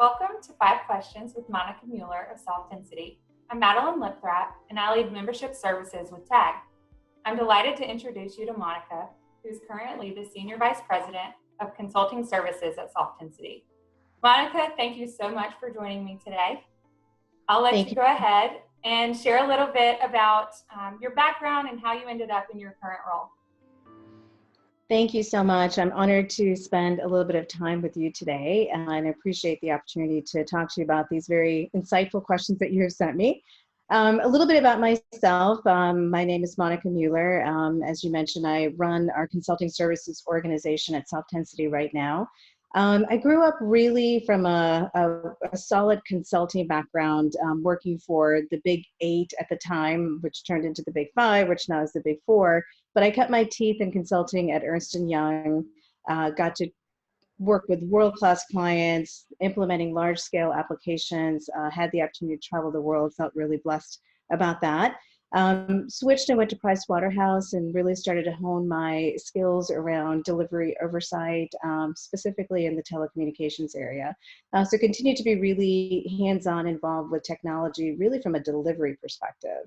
Welcome to 5 Questions with Monika Mueller of Softensity. I'm Madeline Lipthrott, and I lead membership services with TAG. I'm delighted to introduce you to Monika, who's currently the Senior Vice President of Consulting Services at Softensity. Monika, thank you so much for joining me today. I'll let you go ahead and share a little bit about your background and how you ended up in your current role. Thank you so much. I'm honored to spend a little bit of time with you today, and I appreciate the opportunity to talk to you about these very insightful questions that you have sent me. A little bit about myself. My name is Monika Mueller. As you mentioned, I run our consulting services organization at Softensity right now. I grew up really from a solid consulting background, working for the Big 8 at the time, which turned into the Big 5, which now is the Big 4. But I cut my teeth in consulting at Ernst Young, got to work with world-class clients, implementing large-scale applications, had the opportunity to travel the world, felt really blessed about that. Switched and went to PriceWaterhouse and really started to hone my skills around delivery oversight, specifically in the telecommunications area. So continue to be really hands-on involved with technology, really from a delivery perspective.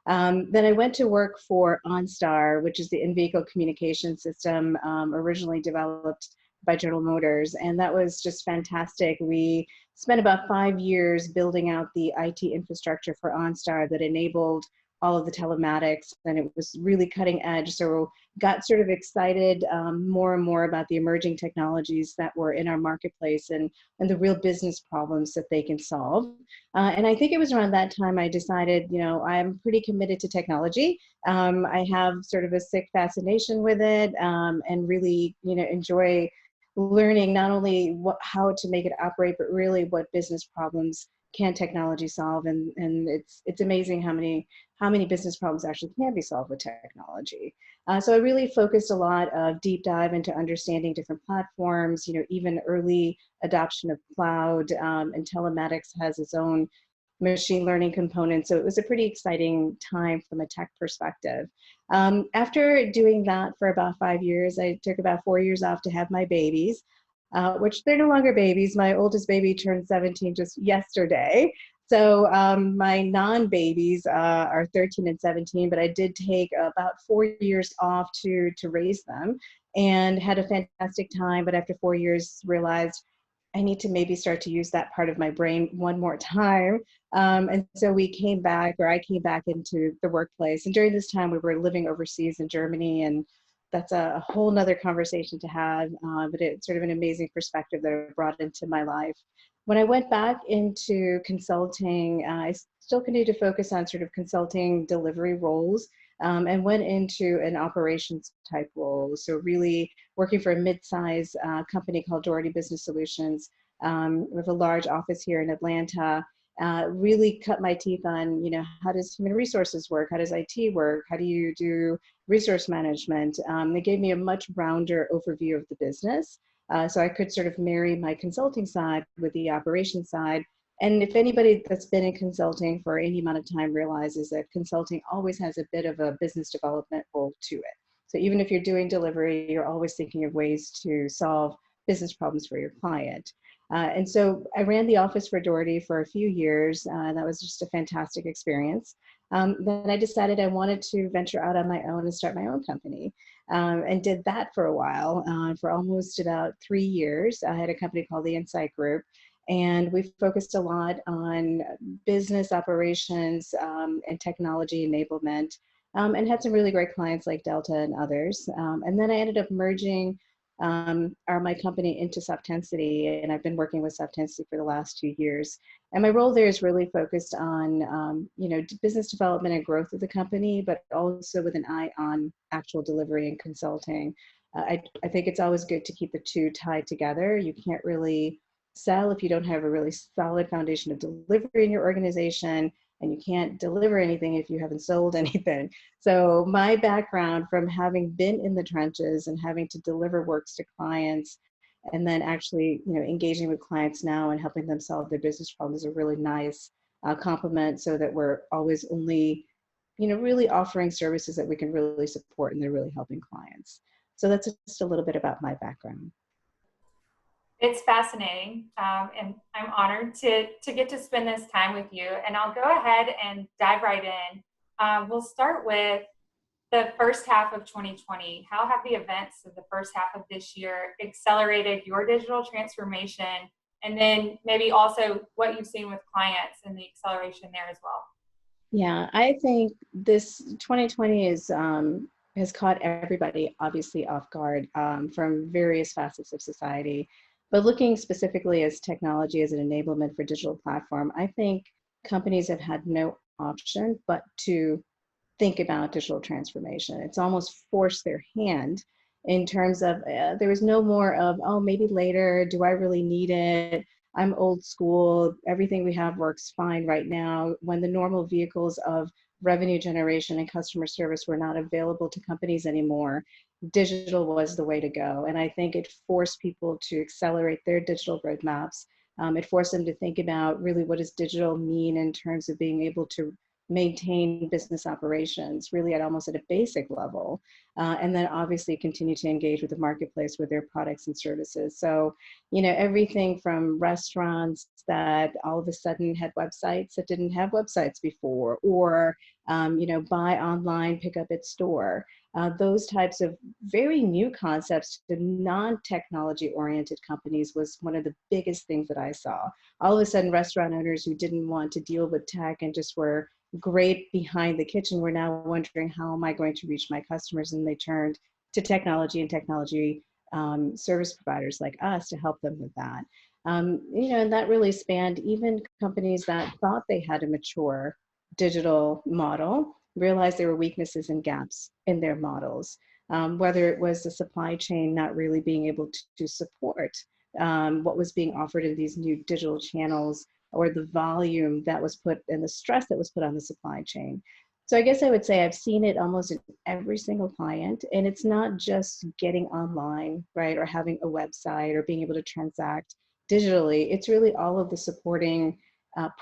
Then I went to work for OnStar, which is the in-vehicle communication system originally developed by General Motors, and that was just fantastic. We spent about 5 years building out the IT infrastructure for OnStar that enabled all of the telematics, and it was really cutting edge. So got sort of excited more and more about the emerging technologies that were in our marketplace and the real business problems that they can solve. And I think it was around that time I decided, you know, I'm pretty committed to technology. I have sort of a sick fascination with it, and really, you know, enjoy learning not only how to make it operate, but really what business problems can technology solve. And it's amazing how many business problems actually can be solved with technology. So I really focused a lot of deep dive into understanding different platforms, you know, even early adoption of cloud, and telematics has its own machine learning component. So it was a pretty exciting time from a tech perspective. After doing that for about 5 years, I took about 4 years off to have my babies, which they're no longer babies. My oldest baby turned 17 just yesterday. So my non-babies are 13 and 17, but I did take about 4 years off to raise them and had a fantastic time. But after 4 years, realized I need to maybe start to use that part of my brain one more time. And so I came back into the workplace. And during this time, we were living overseas in Germany, and that's a whole nother conversation to have, but it's sort of an amazing perspective that I brought into my life. When I went back into consulting, I still continued to focus on sort of consulting delivery roles, and went into an operations type role. So really working for a mid-size company called Daugherty Business Solutions, with a large office here in Atlanta. Really cut my teeth on, you know, how does human resources work? How does IT work? How do you do resource management? They gave me a much rounder overview of the business. So I could sort of marry my consulting side with the operations side. And if anybody that's been in consulting for any amount of time realizes that consulting always has a bit of a business development role to it. So even if you're doing delivery, you're always thinking of ways to solve business problems for your client. And so I ran the office for Daugherty for a few years. That was just a fantastic experience. Then I decided I wanted to venture out on my own and start my own company, and did that for a while, for almost about 3 years. I had a company called the Insight Group, and we focused a lot on business operations, and technology enablement, and had some really great clients like Delta and others. And then I ended up merging my company into Softensity, and I've been working with Softensity for the last 2 years. And my role there is really focused on, you know, business development and growth of the company, but also with an eye on actual delivery and consulting. I think it's always good to keep the two tied together. You can't really sell if you don't have a really solid foundation of delivery in your organization, and you can't deliver anything if you haven't sold anything. So my background from having been in the trenches and having to deliver works to clients, and then actually, you know, engaging with clients now and helping them solve their business problems is a really nice complement, so that we're always only, you know, really offering services that we can really support and they're really helping clients. So that's just a little bit about my background. It's fascinating, and I'm honored to get to spend this time with you. And I'll go ahead and dive right in. We'll start with the first half of 2020. How have the events of the first half of this year accelerated your digital transformation? And then maybe also what you've seen with clients and the acceleration there as well. Yeah, I think this 2020 has caught everybody obviously off guard from various facets of society. But looking specifically as technology as an enablement for digital platform, I think companies have had no option but to think about digital transformation. It's almost forced their hand in terms of there was no more of, oh, maybe later, do I really need it? I'm old school, everything we have works fine right now. When the normal vehicles of revenue generation and customer service were not available to companies anymore, digital was the way to go. And I think it forced people to accelerate their digital roadmaps. It forced them to think about really what does digital mean in terms of being able to maintain business operations really at almost at a basic level, and then obviously continue to engage with the marketplace with their products and services. So, everything from restaurants that all of a sudden had websites that didn't have websites before, or, buy online, pick up at store. Those types of very new concepts to non-technology oriented companies was one of the biggest things that I saw. All of a sudden, restaurant owners who didn't want to deal with tech and just were great behind the kitchen were now wondering, how am I going to reach my customers? And they turned to technology and technology service providers like us to help them with that. And that really spanned even companies that thought they had a mature digital model, realized there were weaknesses and gaps in their models, whether it was the supply chain not really being able to support what was being offered in these new digital channels, or the volume that was put and the stress that was put on the supply chain. So I guess I would say I've seen it almost in every single client, and it's not just getting online, right, or having a website or being able to transact digitally. It's really all of the supporting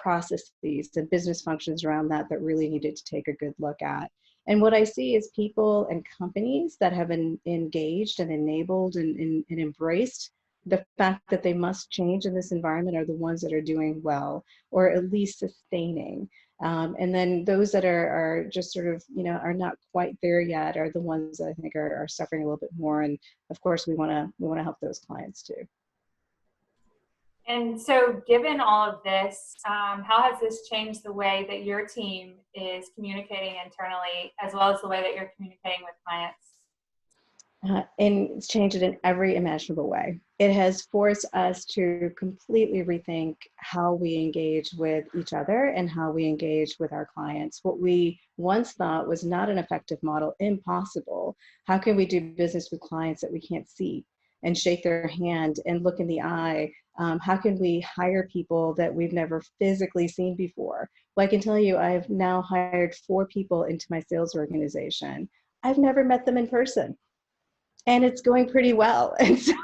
processes and business functions around that really needed to take a good look at. And what I see is people and companies that have engaged and enabled and embraced the fact that they must change in this environment are the ones that are doing well, or at least sustaining. And then those that are just sort of, are not quite there yet are the ones that I think are suffering a little bit more. And of course, we want to help those clients too. And so, given all of this, how has this changed the way that your team is communicating internally, as well as the way that you're communicating with clients? And it's changed it in every imaginable way. It has forced us to completely rethink how we engage with each other and how we engage with our clients. What we once thought was not an effective model, impossible. How can we do business with clients that we can't see and shake their hand and look in the eye? How can we hire people that we've never physically seen before? Well, I can tell you, I've now hired 4 people into my sales organization. I've never met them in person. And it's going pretty well. And so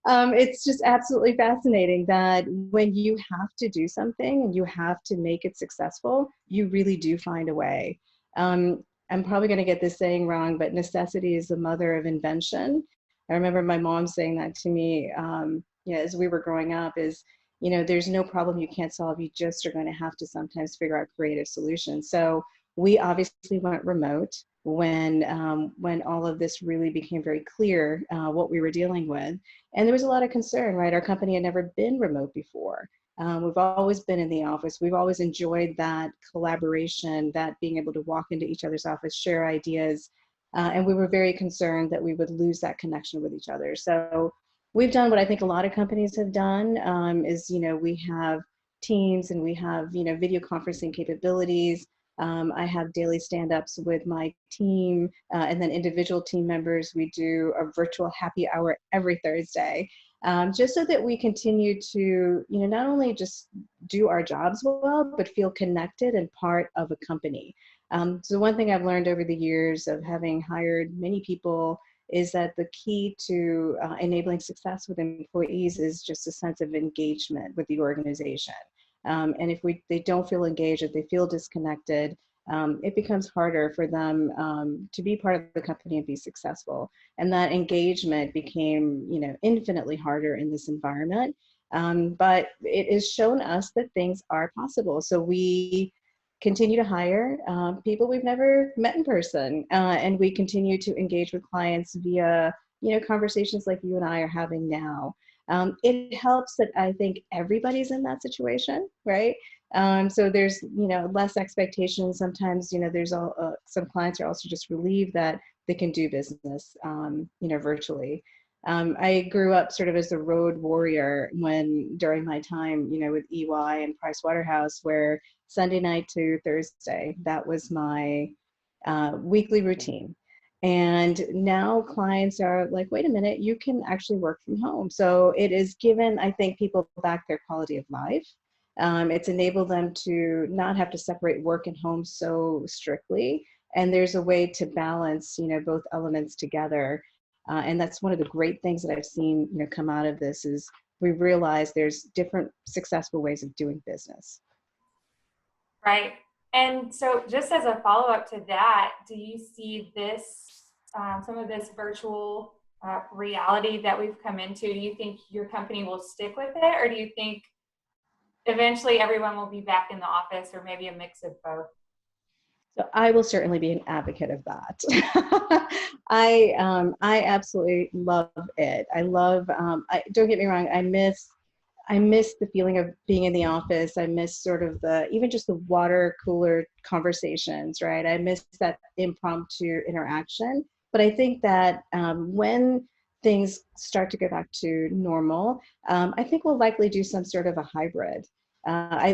it's just absolutely fascinating that when you have to do something and you have to make it successful, you really do find a way. I'm probably going to get this saying wrong, but necessity is the mother of invention. I remember my mom saying that to me as we were growing up is, there's no problem you can't solve. You just are going to have to sometimes figure out creative solutions. So we obviously went remote when all of this really became very clear what we were dealing with. And there was a lot of concern, right? Our company had never been remote before. We've always been in the office. We've always enjoyed that collaboration, that being able to walk into each other's office, share ideas. And we were very concerned that we would lose that connection with each other. So we've done what I think a lot of companies have done is, we have Teams and we have, video conferencing capabilities. I have daily stand-ups with my team and then individual team members. We do a virtual happy hour every Thursday, just so that we continue to, not only just do our jobs well, but feel connected and part of a company. So one thing I've learned over the years of having hired many people is that the key to enabling success with employees is just a sense of engagement with the organization. And if they don't feel engaged, if they feel disconnected, it becomes harder for them to be part of the company and be successful. And that engagement became, infinitely harder in this environment. But it has shown us that things are possible. So we continue to hire people we've never met in person, and we continue to engage with clients via, conversations like you and I are having now. It helps that I think everybody's in that situation, right? So there's, less expectations. Sometimes, there's some clients are also just relieved that they can do business, virtually. I grew up sort of as a road warrior during my time, with EY and PriceWaterhouse, where Sunday night to Thursday, that was my weekly routine. And now clients are like, wait a minute, you can actually work from home. So it has given, I think, people back their quality of life. It's enabled them to not have to separate work and home so strictly. And there's a way to balance, both elements together. And that's one of the great things that I've seen, come out of this is we realize there's different successful ways of doing business. Right. And so just as a follow-up to that, do you see this, some of this virtual reality that we've come into, do you think your company will stick with it? Or do you think eventually everyone will be back in the office, or maybe a mix of both? So I will certainly be an advocate of that. I absolutely love it. I love, don't get me wrong, I miss the feeling of being in the office. I miss sort of even just the water cooler conversations, right? I miss that impromptu interaction. But I think that when things start to go back to normal, I think we'll likely do some sort of a hybrid.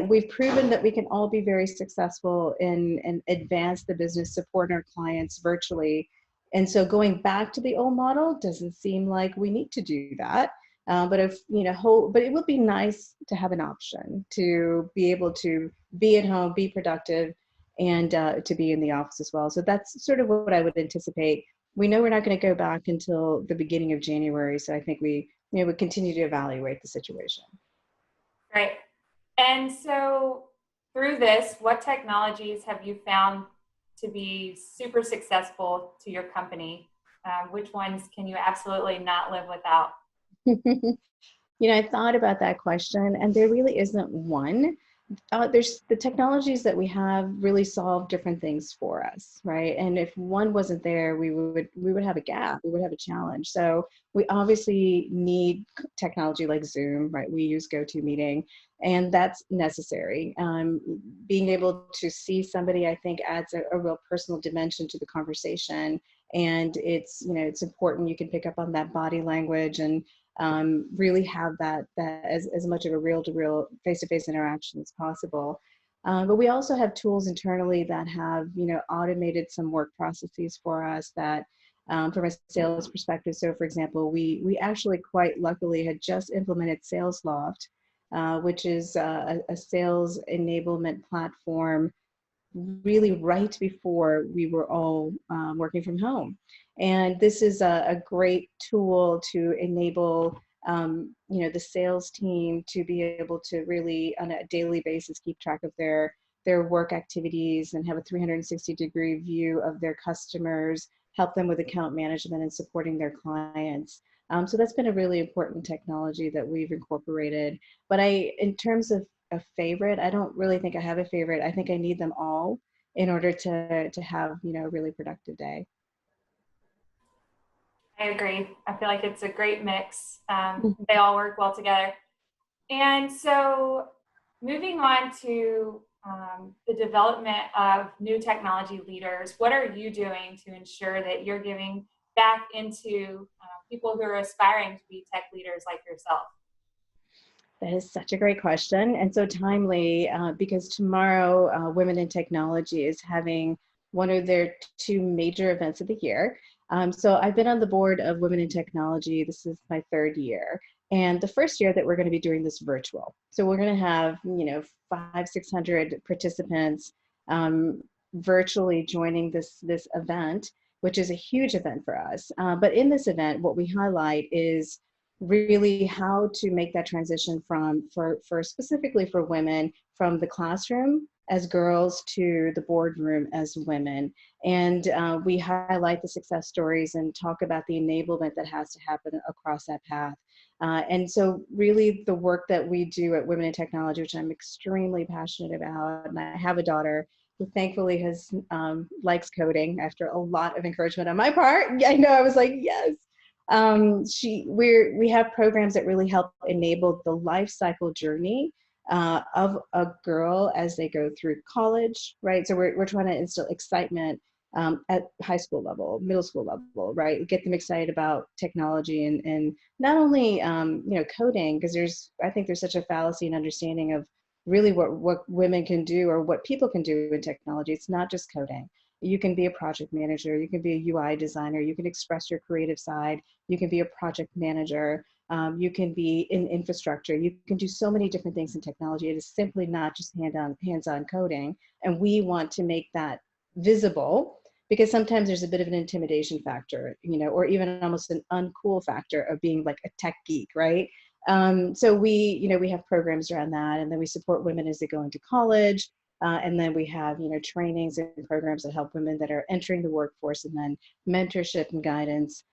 We've proven that we can all be very successful and advance the business, support our clients virtually. And so going back to the old model doesn't seem like we need to do that. But but it would be nice to have an option to be able to be at home, be productive, and to be in the office as well. So that's sort of what I would anticipate. We know we're not going to go back until the beginning of January. So I think we would continue to evaluate the situation. Right. And so through this, what technologies have you found to be super successful to your company? Which ones can you absolutely not live without? I thought about that question, and there really isn't one. There's the technologies that we have really solve different things for us, right? And if one wasn't there, we would have a gap, we would have a challenge. So we obviously need technology like Zoom, right? We use GoToMeeting, and that's necessary. Being able to see somebody, I think, adds a real personal dimension to the conversation. And it's important. You can pick up on that body language and really have that as much of a real-to-real, face-to-face interaction as possible. But we also have tools internally that have, automated some work processes for us that, from a sales perspective. So, for example, we actually quite luckily had just implemented SalesLoft, which is a sales enablement platform really right before we were all working from home. And this is a great tool to enable the sales team to be able to really on a daily basis keep track of their work activities and have a 360-degree view of their customers, help them with account management and supporting their clients. So that's been a really important technology that we've incorporated. But in terms of a favorite, I don't really think I have a favorite. I think I need them all in order to have a really productive day. I agree. I feel like it's a great mix. They all work well together. And so moving on to the development of new technology leaders, what are you doing to ensure that you're giving back into people who are aspiring to be tech leaders like yourself? That is such a great question, and so timely because tomorrow Women in Technology is having one of their two major events of the year. So I've been on the board of Women in Technology. This is my third year, and the first year that we're going to be doing this virtual. So we're going to have 500-600 participants virtually joining this event, which is a huge event for us. But in this event, what we highlight is really how to make that transition for specifically for women from the classroom as girls to the boardroom as women. And we highlight the success stories and talk about the enablement that has to happen across that path. And so really the work that we do at Women in Technology, which I'm extremely passionate about, and I have a daughter who thankfully has likes coding after a lot of encouragement on my part. I know, I was like, yes. We have programs that really help enable the life cycle journey of a girl as they go through college, right? So we're trying to instill excitement at high school level, middle school level, right? Get them excited about technology and not only coding, because I think there's such a fallacy in understanding of really what women can do or what people can do in technology. It's not just coding. You can be a project manager, you can be a UI designer, you can express your creative side, you can be a project manager, you can be in infrastructure, you can do so many different things in technology. It is simply not just hands-on coding. And we want to make that visible, because sometimes there's a bit of an intimidation factor, or even almost an uncool factor of being like a tech geek, right? So we have programs around that, and then we support women as they go into college. And then we have, trainings and programs that help women that are entering the workforce, and then mentorship and guidance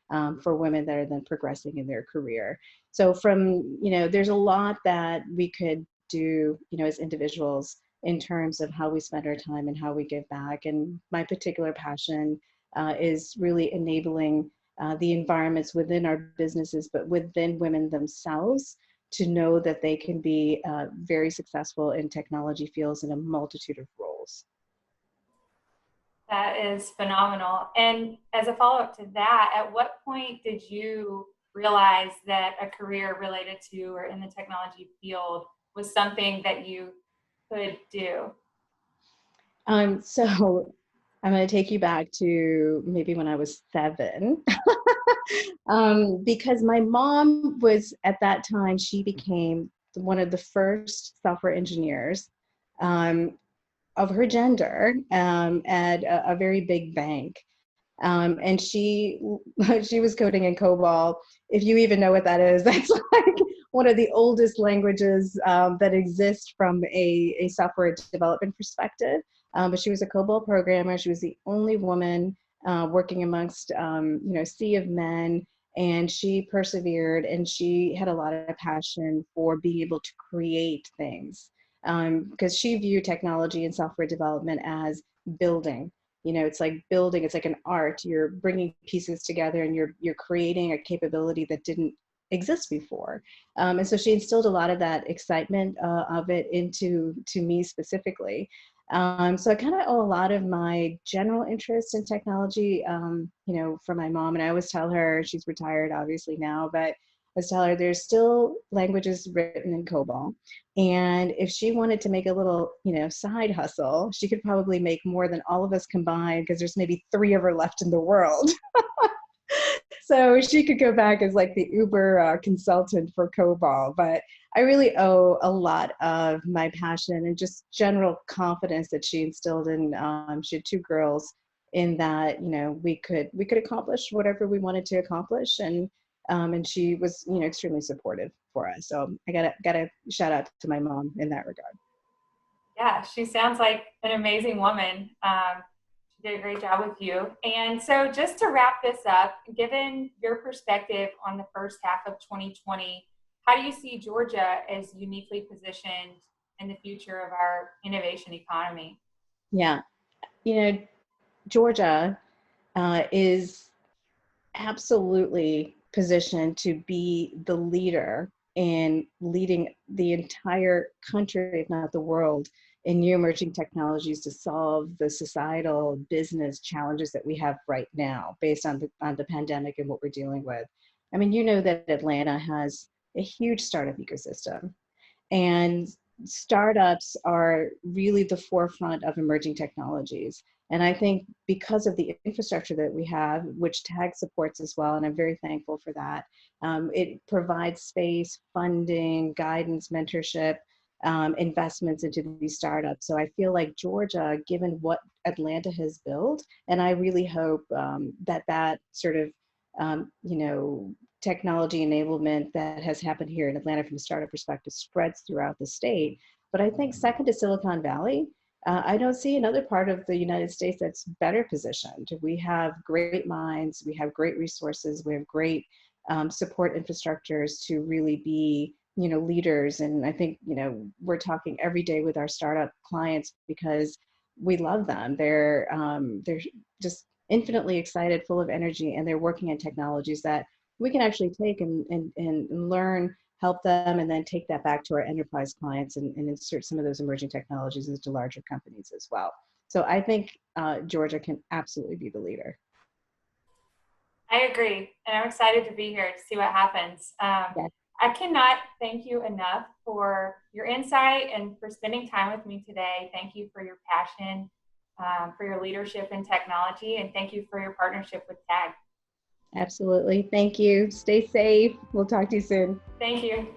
for women that are then progressing in their career. So there's a lot that we could do, as individuals in terms of how we spend our time and how we give back. And my particular passion is really enabling the environments within our businesses, but within women themselves, to know that they can be very successful in technology fields in a multitude of roles. That is phenomenal. And as a follow-up to that, at what point did you realize that a career related to or in the technology field was something that you could do? So I'm going to take you back to maybe when I was 7. Because my mom was, at that time, she became one of the first software engineers of her gender at a very big bank. And she was coding in COBOL. If you even know what that is, that's like one of the oldest languages that exist from a software development perspective. But she was a COBOL programmer. She was the only woman working amongst a sea of men, and she persevered, and she had a lot of passion for being able to create things, because she viewed technology and software development as building. It's like building, it's like an art. You're bringing pieces together and you're creating a capability that didn't exist before. And so she instilled a lot of that excitement of it into me specifically. So I kind of owe a lot of my general interest in technology, from my mom. And I always tell her, she's retired obviously now, but I tell her there's still languages written in COBOL. And if she wanted to make a little, side hustle, she could probably make more than all of us combined, because there's maybe 3 of her left in the world. So she could go back as like the Uber consultant for COBOL. But I really owe a lot of my passion and just general confidence that she instilled in, she had 2 girls, in that, we could accomplish whatever we wanted to accomplish. And she was, extremely supportive for us. So I gotta shout out to my mom in that regard. Yeah, she sounds like an amazing woman. She did a great job with you. And so just to wrap this up, given your perspective on the first half of 2020, how do you see Georgia as uniquely positioned in the future of our innovation economy? Yeah, Georgia is absolutely positioned to be the leader in leading the entire country, if not the world, in new emerging technologies to solve the societal business challenges that we have right now based on the pandemic and what we're dealing with. I mean, that Atlanta has a huge startup ecosystem, and startups are really the forefront of emerging technologies. And I think because of the infrastructure that we have, which TAG supports as well, and I'm very thankful for that, it provides space, funding, guidance, mentorship, investments into these startups. So I feel like Georgia, given what Atlanta has built, and I really hope that sort of, technology enablement that has happened here in Atlanta from a startup perspective spreads throughout the state. But I think second to Silicon Valley, I don't see another part of the United States that's better positioned. We have great minds, we have great resources, we have great support infrastructures to really be, leaders. And I think, we're talking every day with our startup clients because we love them. They're just infinitely excited, full of energy, and they're working on technologies that we can actually take and learn, help them, and then take that back to our enterprise clients and insert some of those emerging technologies into larger companies as well. So I think Georgia can absolutely be the leader. I agree, and I'm excited to be here to see what happens. Yeah, I cannot thank you enough for your insight and for spending time with me today. Thank you for your passion, for your leadership in technology, and thank you for your partnership with TAG. absolutely. Thank you. Stay safe. We'll talk to you soon. Thank you.